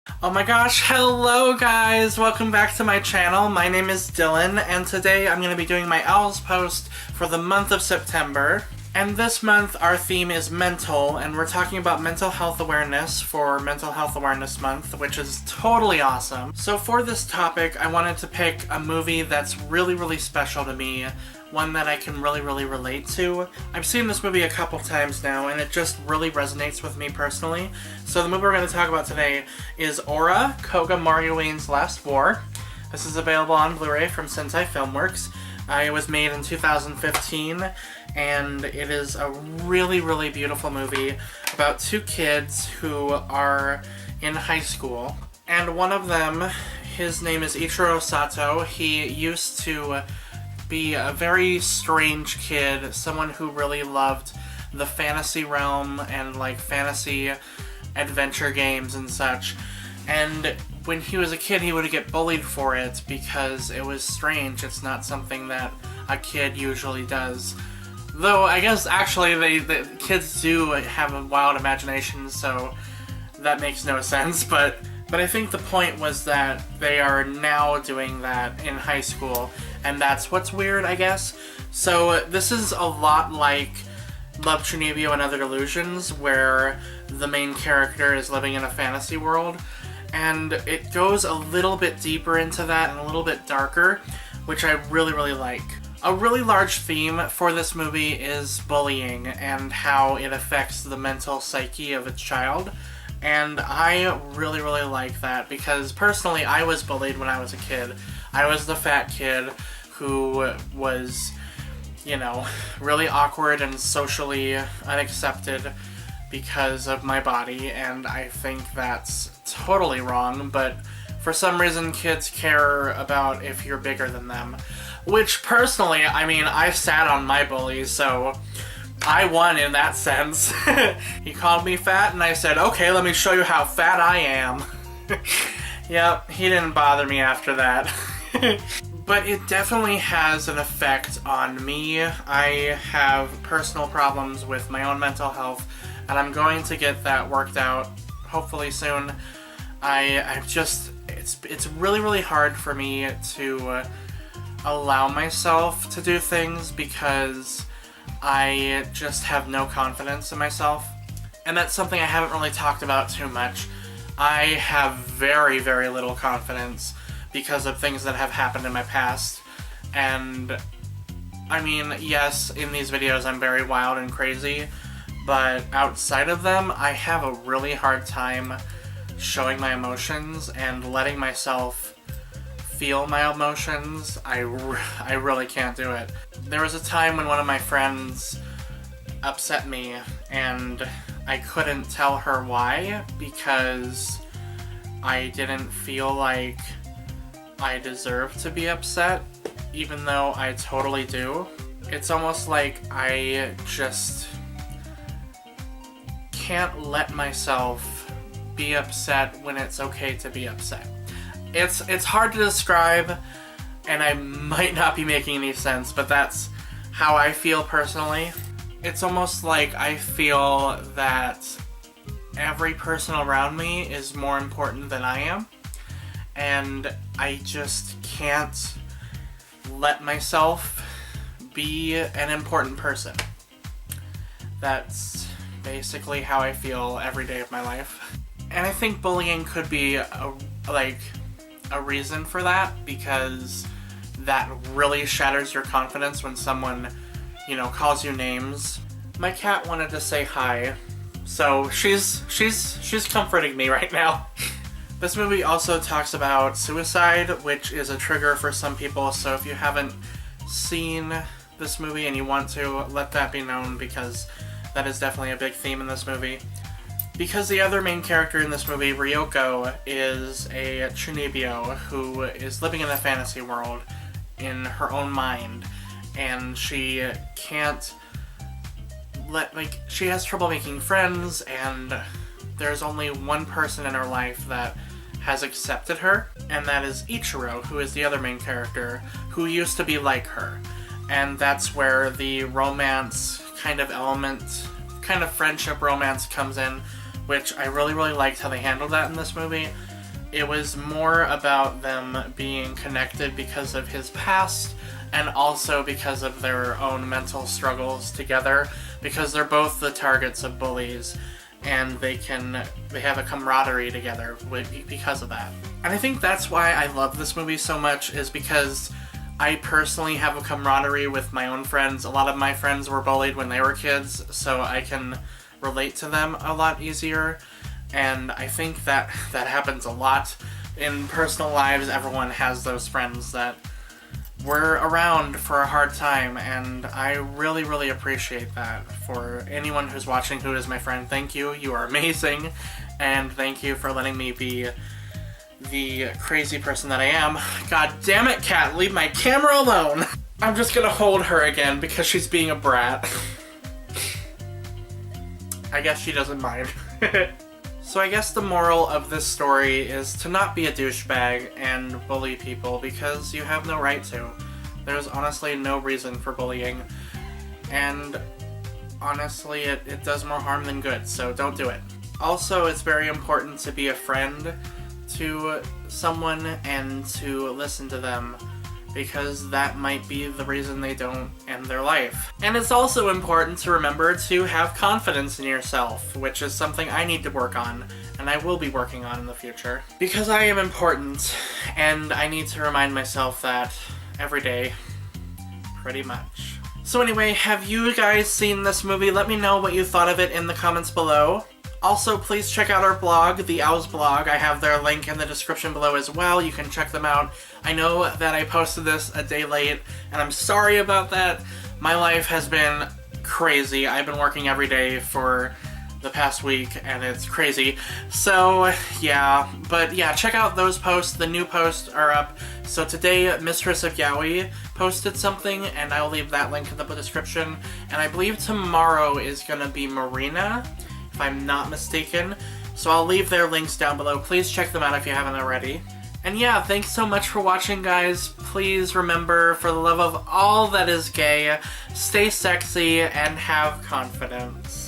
Oh my gosh, hello guys! Welcome back to my channel. My name is Dylan, and today I'm going to be doing my Owls post for the month of September. And this month our theme is mental, and we're talking about mental health awareness for Mental Health Awareness Month, which is totally awesome. So for this topic, I wanted to pick a movie that's really special to me, one that I can really relate to. I've seen this movie a couple times now, and it just really resonates with me personally. So the movie we're going to talk about today is Aura, Koga Maruyane's Last War. This is available on Blu-ray from Sentai Filmworks. It was made in 2015, and it is a really beautiful movie about two kids who are in high school. And one of them, his name is Ichiro Sato. He used to be a very strange kid, someone who really loved the fantasy realm and like fantasy adventure games and such. And when he was a kid, he would get bullied for it because it was strange. It's not something that a kid usually does. Though I guess actually the kids do have a wild imagination, so that makes no sense. But I think the point was that they are now doing that in high school, and that's what's weird, I guess. So this is a lot like Love, Chunibyo and Other Delusions, where the main character is living in a fantasy world, and it goes a little bit deeper into that and a little bit darker, which I really like. A really large theme for this movie is bullying and how it affects the mental psyche of a child. And I really like that because personally I was bullied when I was a kid. I was the fat kid who was, you know, really awkward and socially unaccepted because of my body, and I think that's totally wrong, but for some reason kids care about if you're bigger than them. Which personally, I mean, I sat on my bully, so I won in that sense. He called me fat, and I said, okay, let me show you how fat I am. Yep, he didn't bother me after that. But it definitely has an effect on me. I have personal problems with my own mental health, and I'm going to get that worked out hopefully soon. It's really hard for me to allow myself to do things because I just have no confidence in myself. And that's something I haven't really talked about too much. I have very little confidence because of things that have happened in my past. And I mean, yes, in these videos I'm very wild and crazy, but outside of them, I have a really hard time showing my emotions and letting myself feel my emotions. I really can't do it. There was a time when one of my friends upset me, and I couldn't tell her why because I didn't feel like I deserve to be upset, even though I totally do. It's almost like I just can't let myself be upset when it's okay to be upset. It's hard to describe, and I might not be making any sense, but that's how I feel personally. It's almost like I feel that every person around me is more important than I am, and I just can't let myself be an important person. That's basically how I feel every day of my life. And I think bullying could be a reason for that, because that really shatters your confidence when someone, you know, calls you names. My cat wanted to say hi, so she's comforting me right now. This movie also talks about suicide, which is a trigger for some people, so if you haven't seen this movie and you want to, let that be known, because that is definitely a big theme in this movie. Because the other main character in this movie, Ryoko, is a Chunibyo who is living in a fantasy world in her own mind, and she can't she has trouble making friends, and there's only one person in her life that has accepted her, and that is Ichiro, who is the other main character, who used to be like her. And that's where the romance kind of element, kind of friendship romance comes in, which I really liked how they handled that in this movie. it was more about them being connected because of his past and also because of their own mental struggles together, because they're both the targets of bullies and they have a camaraderie together because of that. And I think that's why I love this movie so much, is because I personally have a camaraderie with my own friends. A lot of my friends were bullied when they were kids, so I can relate to them a lot easier. And I think that happens a lot in personal lives. Everyone has those friends that were around for a hard time, and I really, really appreciate that. For anyone who's watching who is my friend, thank you. You are amazing, and thank you for letting me be the crazy person that I am. God damn it, Cat, leave my camera alone! I'm just gonna hold her again because she's being a brat. I guess she doesn't mind. So I guess the moral of this story is to not be a douchebag and bully people, because you have no right to. There's honestly no reason for bullying, and honestly it does more harm than good, so don't do it. Also, it's very important to be a friend to someone and to listen to them, because that might be the reason they don't end their life. And it's also important to remember to have confidence in yourself, which is something I need to work on, and I will be working on in the future. Because I am important, and I need to remind myself that every day, pretty much. So anyway, have you guys seen this movie? Let me know what you thought of it in the comments below. Also, please check out our blog, The Owls Blog. I have their link in the description below as well. You can check them out. I know that I posted this a day late, and I'm sorry about that. My life has been crazy. I've been working every day for the past week, and it's crazy. So, yeah. But yeah, check out those posts. The new posts are up. So today, Mistress of Yaoi posted something, and I'll leave that link in the description. And I believe tomorrow is gonna be Marina, if I'm not mistaken. So I'll leave their links down below. Please check them out if you haven't already. And yeah, thanks so much for watching, guys. Please remember, for the love of all that is gay, stay sexy and have confidence.